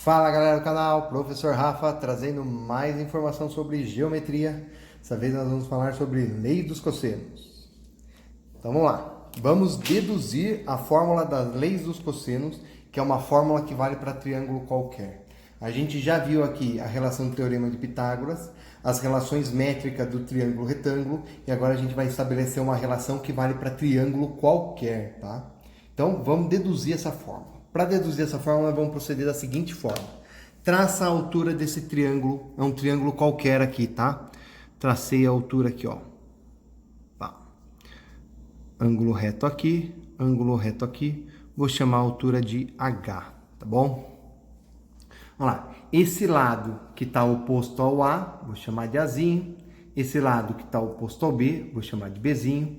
Fala galera do canal, Professor Rafa trazendo mais informação sobre geometria. Dessa vez nós vamos falar sobre lei dos cossenos. Então vamos lá, vamos deduzir a fórmula das leis dos cossenos, que é uma fórmula que vale para triângulo qualquer. A gente já viu aqui a relação do teorema de Pitágoras, as relações métricas do triângulo retângulo, e agora a gente vai estabelecer uma relação que vale para triângulo qualquer, tá? Então vamos deduzir essa fórmula. Para deduzir essa fórmula, vamos proceder da seguinte forma. Traça a altura desse triângulo, é um triângulo qualquer aqui, tá? Tracei a altura aqui, ó. Tá. Ângulo reto aqui, ângulo reto aqui. Vou chamar a altura de H, tá bom? Vamos lá. Esse lado que está oposto ao A, vou chamar de Azinho. Esse lado que está oposto ao B, vou chamar de Bzinho.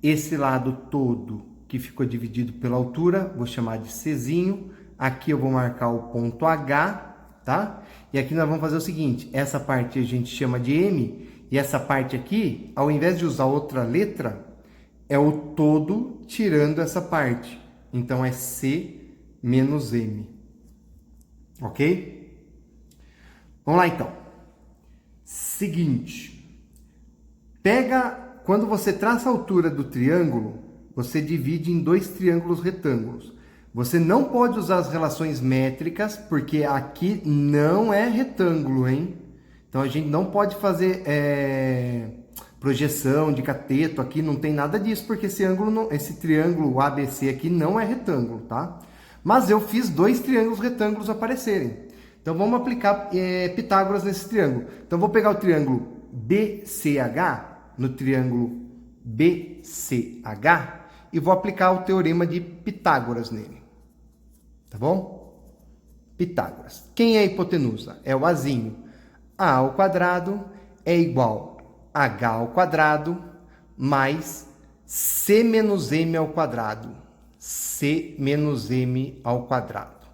Esse lado todo que ficou dividido pela altura, vou chamar de Czinho. Aqui eu vou marcar o ponto H, tá? E aqui nós vamos fazer o seguinte, essa parte a gente chama de M, e essa parte aqui, ao invés de usar outra letra, é o todo tirando essa parte. Então é C menos M. Ok? Vamos lá então. Seguinte, quando você traça a altura do triângulo, você divide em dois triângulos retângulos. Você não pode usar as relações métricas, porque aqui não é retângulo, hein? Então, a gente não pode fazer projeção de cateto aqui, não tem nada disso, porque esse triângulo ABC aqui não é retângulo, tá? Mas eu fiz dois triângulos retângulos aparecerem. Então, vamos aplicar Pitágoras nesse triângulo. Então, vou pegar o triângulo BCH, no triângulo BCH, e vou aplicar o teorema de Pitágoras nele. Tá bom? Pitágoras. Quem é a hipotenusa? É o Azinho. A ao quadrado é igual a H ao quadrado mais C menos M ao quadrado. C menos M ao quadrado.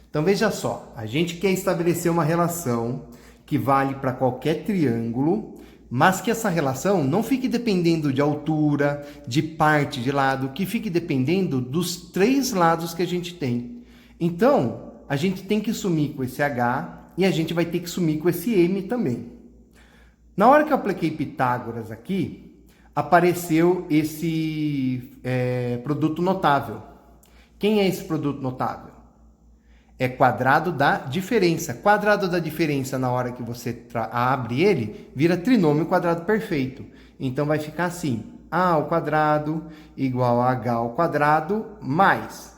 Então, veja só. A gente quer estabelecer uma relação que vale para qualquer triângulo, mas que essa relação não fique dependendo de altura, de parte de lado, que fique dependendo dos três lados que a gente tem. Então, a gente tem que sumir com esse H e a gente vai ter que sumir com esse M também. Na hora que eu apliquei Pitágoras aqui, apareceu esse produto notável. Quem é esse produto notável? É quadrado da diferença. Quadrado da diferença, na hora que você abre ele, vira trinômio quadrado perfeito. Então, vai ficar assim. A ao quadrado igual a H ao quadrado mais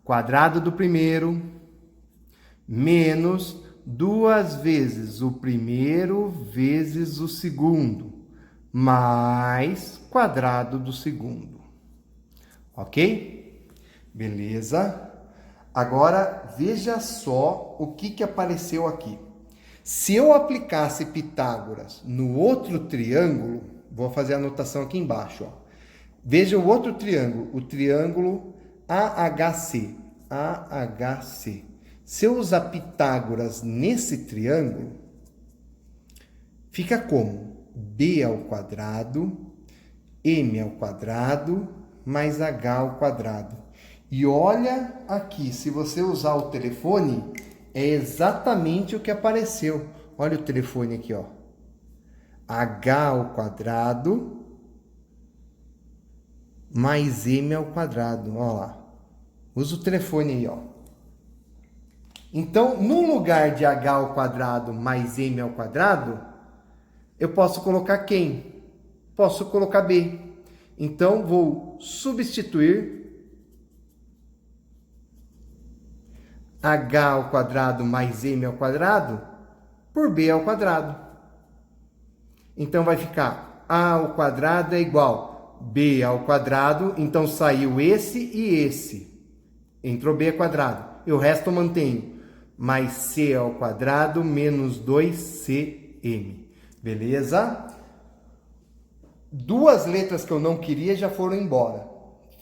quadrado do primeiro menos duas vezes o primeiro vezes o segundo mais quadrado do segundo. Ok? Beleza? Agora, veja só o que apareceu aqui. Se eu aplicasse Pitágoras no outro triângulo, vou fazer a anotação aqui embaixo. Ó. Veja o outro triângulo, o triângulo AHC. AHC. Se eu usar Pitágoras nesse triângulo, fica como? B ao quadrado, M ao quadrado, mais H ao quadrado. E olha aqui, se você usar o telefone, é exatamente o que apareceu. Olha o telefone aqui, ó. H ao quadrado mais M ao quadrado. Olha lá. Usa o telefone aí, ó. Então, no lugar de H ao quadrado mais M ao quadrado, eu posso colocar quem? Posso colocar B. Então, vou substituir H ao quadrado mais M ao quadrado por B ao quadrado. Então, vai ficar A ao quadrado é igual B ao quadrado. Então, saiu esse e esse. Entrou B ao quadrado. E o resto eu mantenho. Mais C ao quadrado menos 2CM. Beleza? Duas letras que eu não queria já foram embora.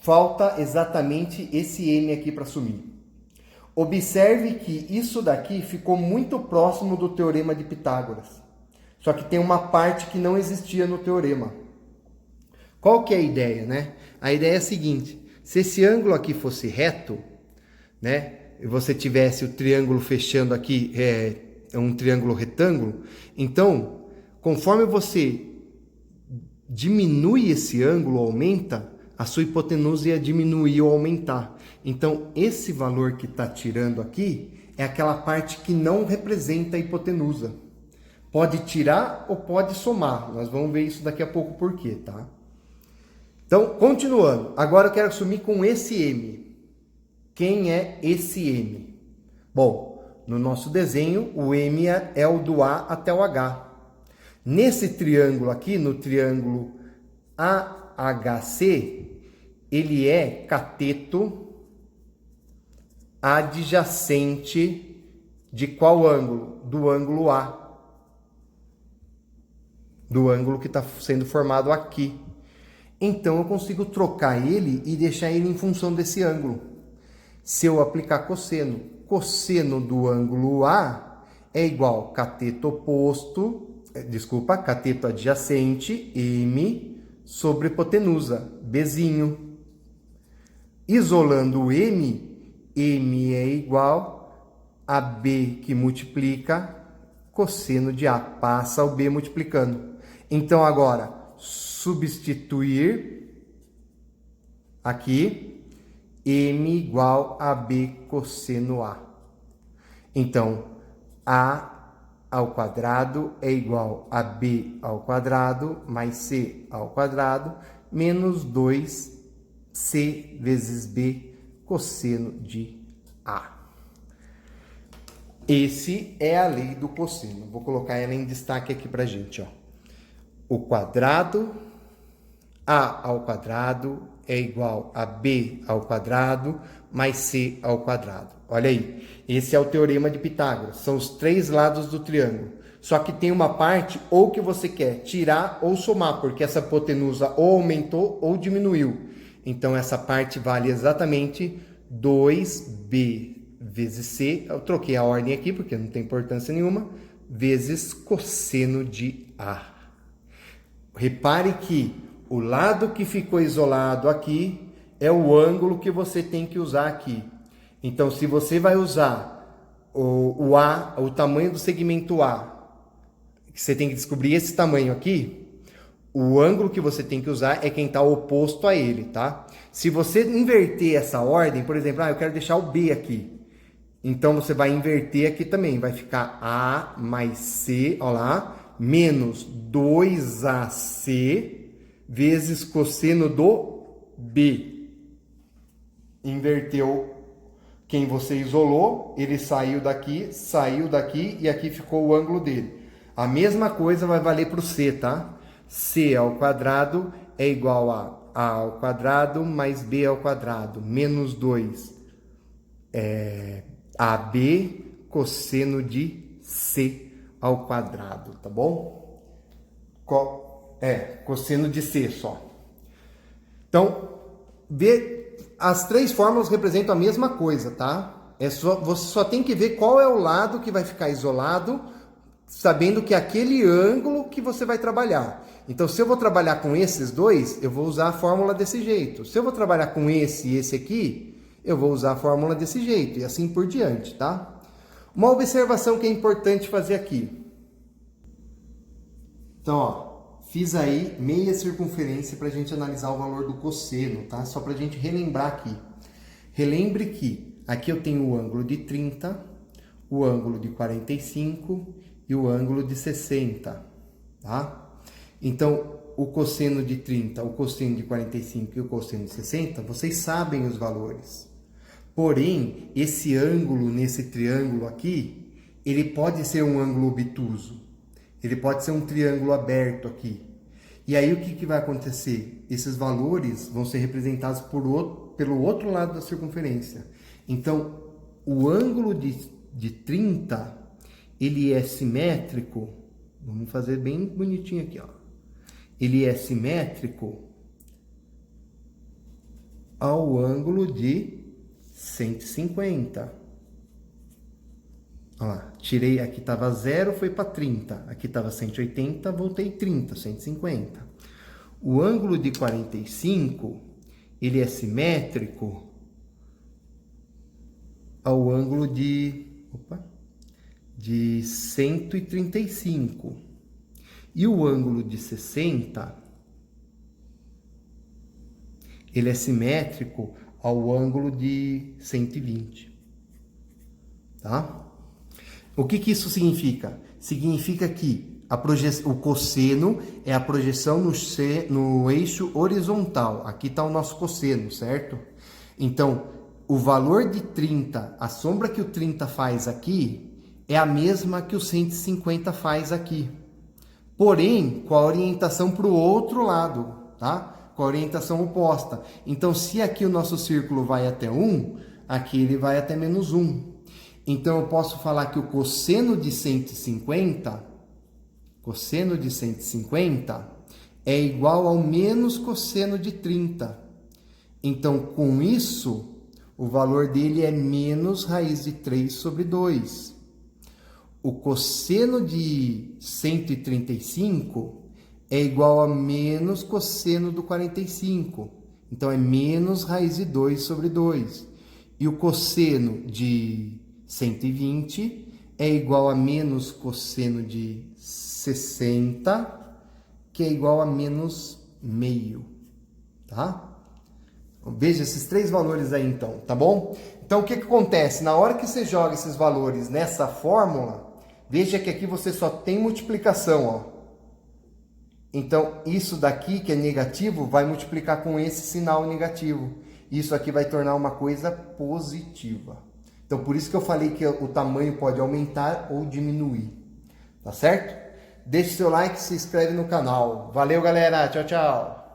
Falta exatamente esse M aqui para sumir. Observe que isso daqui ficou muito próximo do teorema de Pitágoras. Só que tem uma parte que não existia no teorema. Qual que é a ideia, né? A ideia é a seguinte. Se esse ângulo aqui fosse reto, né? você tivesse o triângulo fechando aqui, um triângulo retângulo, então, conforme você diminui esse ângulo, aumenta, a sua hipotenusa ia diminuir ou aumentar. Então, esse valor que está tirando aqui é aquela parte que não representa a hipotenusa. Pode tirar ou pode somar. Nós vamos ver isso daqui a pouco por quê, tá? Então, continuando. Agora eu quero assumir com esse M. Quem é esse M? Bom, no nosso desenho, o M é o do A até o H. Nesse triângulo aqui, no triângulo AHC, ele é cateto adjacente de qual ângulo? Do ângulo A. Do ângulo que está sendo formado aqui. Então, eu consigo trocar ele e deixar ele em função desse ângulo. Se eu aplicar cosseno, cosseno do ângulo A é igual cateto cateto adjacente, M, sobre hipotenusa, Bzinho. Isolando o M, M é igual a B que multiplica cosseno de A. Passa o B multiplicando. Então, agora, substituir aqui, M igual a B cosseno A. Então, A ao quadrado é igual a B ao quadrado mais C ao quadrado menos 2C vezes B cosseno de A. Esse é a lei do cosseno. Vou colocar ela em destaque aqui pra gente, ó. O quadrado, A ao quadrado é igual a B ao quadrado mais C ao quadrado. Olha aí, esse é o teorema de Pitágoras. São os três lados do triângulo. Só que tem uma parte ou que você quer tirar ou somar, porque essa hipotenusa ou aumentou ou diminuiu. Então, essa parte vale exatamente 2B vezes C. Eu troquei a ordem aqui, porque não tem importância nenhuma. Vezes cosseno de A. Repare que o lado que ficou isolado aqui é o ângulo que você tem que usar aqui. Então, se você vai usar o A, o tamanho do segmento A, que você tem que descobrir esse tamanho aqui, o ângulo que você tem que usar é quem está oposto a ele, tá? Se você inverter essa ordem, por exemplo, eu quero deixar o B aqui. Então, você vai inverter aqui também. Vai ficar A mais C, olha lá, menos 2AC vezes cosseno do B. Inverteu quem você isolou, ele saiu daqui e aqui ficou o ângulo dele. A mesma coisa vai valer para o C, tá? C ao quadrado é igual a A ao quadrado mais B ao quadrado, menos 2 AB cosseno de C ao quadrado, tá bom? Cosseno de C só. Então, as três fórmulas representam a mesma coisa, tá? Você só tem que ver qual é o lado que vai ficar isolado, sabendo que é aquele ângulo que você vai trabalhar. Então, se eu vou trabalhar com esses dois, eu vou usar a fórmula desse jeito. Se eu vou trabalhar com esse e esse aqui, eu vou usar a fórmula desse jeito, e assim por diante, tá? Uma observação que é importante fazer aqui. Então, ó, fiz aí meia circunferência para a gente analisar o valor do cosseno, tá? Só para a gente relembrar aqui. Relembre que aqui eu tenho o ângulo de 30, o ângulo de 45 e o ângulo de 60, tá? Então, o cosseno de 30, o cosseno de 45 e o cosseno de 60, vocês sabem os valores. Porém, esse ângulo nesse triângulo aqui, ele pode ser um ângulo obtuso. Ele pode ser um triângulo aberto aqui. E aí o que vai acontecer? Esses valores vão ser representados pelo outro lado da circunferência. Então, o ângulo de 30, ele é simétrico. Vamos fazer bem bonitinho aqui, ó. Ele é simétrico ao ângulo de 150. Olha lá, tirei, aqui estava 0, foi para 30. Aqui estava 180, voltei 30, 150. O ângulo de 45, ele é simétrico ao ângulo de 135. E o ângulo de 60, ele é simétrico ao ângulo de 120. Tá? O que isso significa? Significa que o cosseno é a projeção no eixo horizontal. Aqui está o nosso cosseno, certo? Então, o valor de 30, a sombra que o 30 faz aqui, é a mesma que o 150 faz aqui. Porém, com a orientação para o outro lado, tá? Com a orientação oposta. Então, se aqui o nosso círculo vai até 1, aqui ele vai até menos 1. Então, eu posso falar que o cosseno de 150 é igual ao menos cosseno de 30. Então, com isso, o valor dele é menos raiz de 3 sobre 2. O cosseno de 135 é igual a menos cosseno do 45. Então, é menos raiz de 2 sobre 2. E o cosseno de 120 é igual a menos cosseno de 60, que é igual a menos meio, tá? Veja esses 3 valores aí então, tá bom? Então, o que acontece? Na hora que você joga esses valores nessa fórmula, veja que aqui você só tem multiplicação, ó. Então, isso daqui, que é negativo, vai multiplicar com esse sinal negativo. Isso aqui vai tornar uma coisa positiva. Então, por isso que eu falei que o tamanho pode aumentar ou diminuir. Tá certo? Deixe seu like e se inscreve no canal. Valeu, galera. Tchau, tchau.